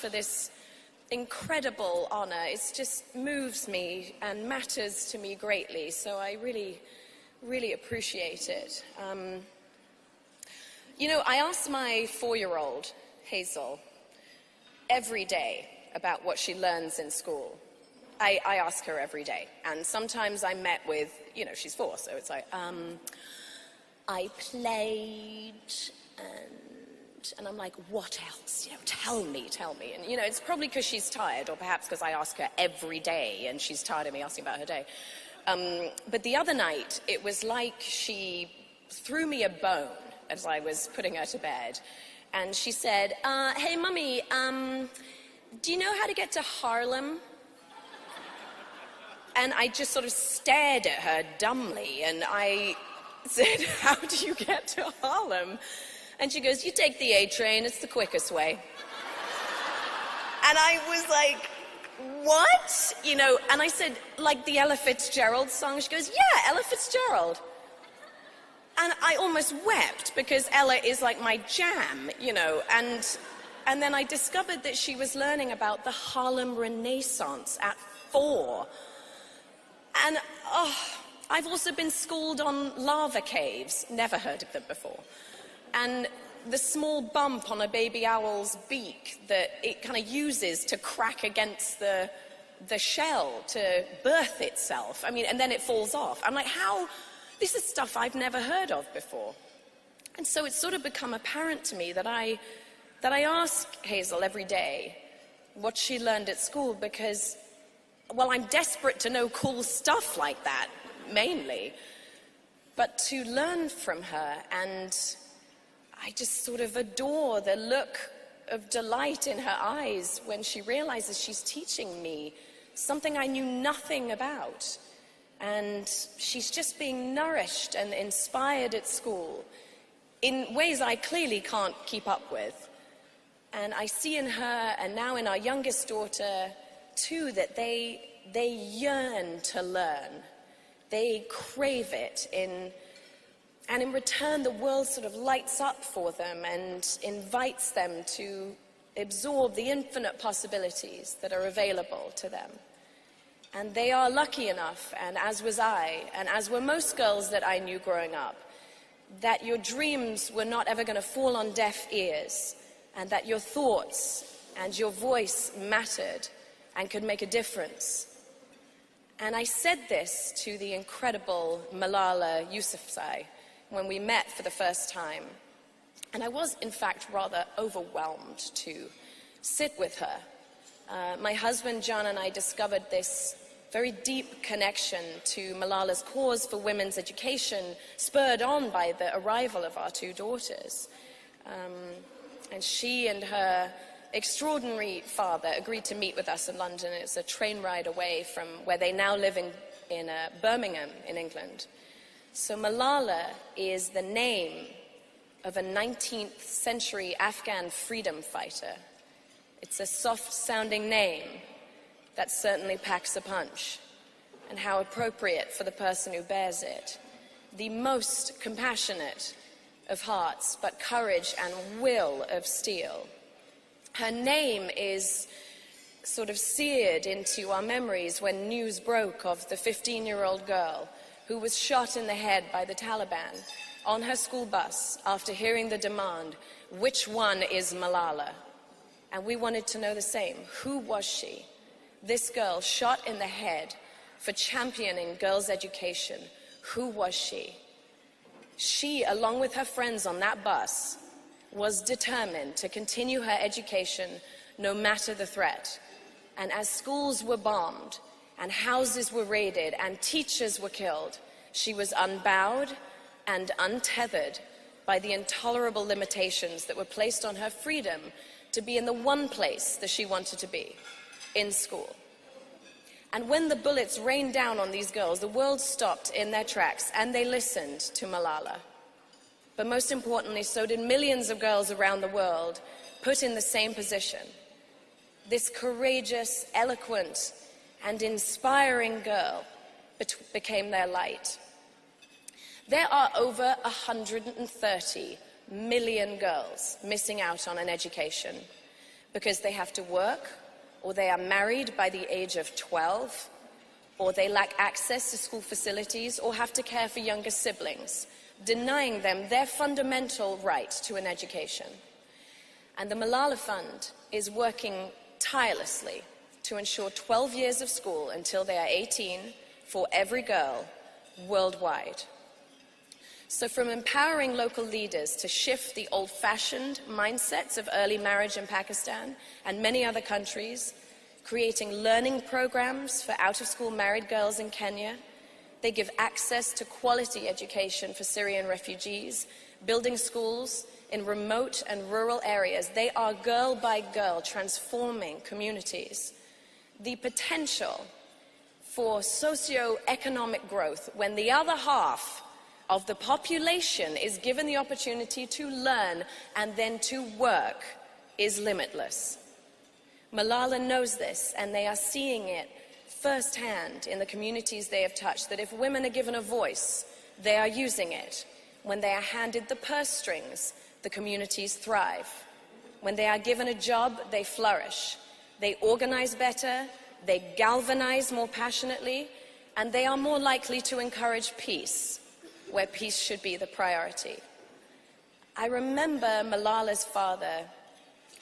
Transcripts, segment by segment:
for this incredible honor. It just moves me and matters to me greatly, so I really, really appreciate it. You know, I ask my 4-year-old, Hazel, every day about what she learns in school. I ask her every day, and sometimes I'm met with, you know, she's 4, so it's like, I played, and I'm like, what else? You know, tell me. And, you know, it's probably because she's tired, or perhaps because I ask her every day, and she's tired of me asking about her day. But the other night, it was like she threw me a bone as I was putting her to bed. And she said, hey, Mummy, do you know how to get to Harlem? And I just sort of stared at her dumbly, and I said, how do you get to Harlem? And she goes, you take the A train, it's the quickest way. And I was like, what? You know, and I said, like the Ella Fitzgerald song? She goes, yeah, Ella Fitzgerald. And I almost wept, because Ella is like my jam, you know, and then I discovered that she was learning about the Harlem Renaissance at 4. And I've also been schooled on lava caves, never heard of them before. And the small bump on a baby owl's beak that it kind of uses to crack against the shell to birth itself. I mean, and then it falls off. I'm like, how? This is stuff I've never heard of before. And so it's sort of become apparent to me that I ask Hazel every day what she learned at school, because, well, I'm desperate to know cool stuff like that, mainly. But to learn from her, and I just sort of adore the look of delight in her eyes when she realizes she's teaching me something I knew nothing about. And she's just being nourished and inspired at school in ways I clearly can't keep up with. And I see in her, and now in our youngest daughter, too, that they yearn to learn. They crave it, and in return, the world sort of lights up for them and invites them to absorb the infinite possibilities that are available to them. And they are lucky enough, and as was I, and as were most girls that I knew growing up, that your dreams were not ever going to fall on deaf ears, and that your thoughts and your voice mattered and could make a difference. And I said this to the incredible Malala Yousafzai when we met for the first time. And I was, in fact, rather overwhelmed to sit with her. My husband, John, and I discovered this very deep connection to Malala's cause for women's education, spurred on by the arrival of our 2 daughters. And she and her extraordinary father agreed to meet with us in London. It's a train ride away from where they now live in Birmingham, in England. So Malala is the name of a 19th century Afghan freedom fighter. It's a soft-sounding name that certainly packs a punch, and how appropriate for the person who bears it. The most compassionate of hearts, but courage and will of steel. Her name is sort of seared into our memories when news broke of the 15-year-old girl who was shot in the head by the Taliban on her school bus after hearing the demand, which one is Malala? And we wanted to know the same. Who was she? This girl shot in the head for championing girls' education. Who was she? She, along with her friends on that bus, was determined to continue her education no matter the threat. And as schools were bombed, and houses were raided, and teachers were killed, she was unbowed and untethered by the intolerable limitations that were placed on her freedom to be in the one place that she wanted to be, in school. And when the bullets rained down on these girls, the world stopped in their tracks, and they listened to Malala. But most importantly, so did millions of girls around the world put in the same position. This courageous, eloquent, and inspiring girl became their light. There are over 130 million girls missing out on an education. because they have to work, or they are married by the age of 12, or they lack access to school facilities, or have to care for younger siblings, denying them their fundamental right to an education. And the Malala Fund is working tirelessly to ensure 12 years of school until they are 18 for every girl worldwide. So from empowering local leaders to shift the old-fashioned mindsets of early marriage in Pakistan and many other countries, creating learning programs for out-of-school married girls in Kenya, they give access to quality education for Syrian refugees, building schools in remote and rural areas. They are girl by girl transforming communities. The potential for socio-economic growth when the other half of the population is given the opportunity to learn and then to work is limitless. Malala knows this, and they are seeing it firsthand in the communities they have touched, that if women are given a voice, they are using it. When they are handed the purse strings, the communities thrive. When they are given a job, they flourish. They organize better, they galvanize more passionately, and they are more likely to encourage peace, where peace should be the priority. I remember Malala's father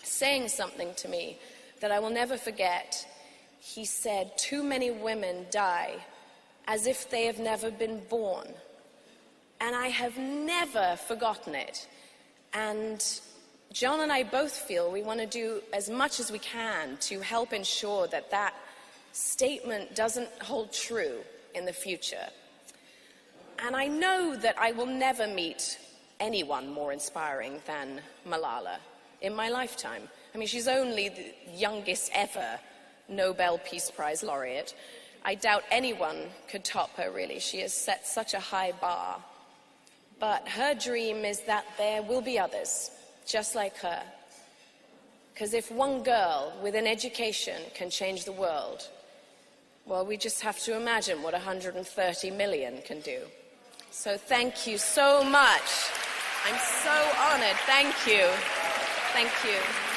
saying something to me that I will never forget. He said, "Too many women die as if they have never been born." And I have never forgotten it. And John and I both feel we want to do as much as we can to help ensure that that statement doesn't hold true in the future. And I know that I will never meet anyone more inspiring than Malala in my lifetime. I mean, she's only the youngest ever Nobel Peace Prize laureate. I doubt anyone could top her, really. She has set such a high bar. But her dream is that there will be others just like her. Because if one girl with an education can change the world, well, we just have to imagine what 130 million can do. So thank you so much. I'm so honored. Thank you. Thank you.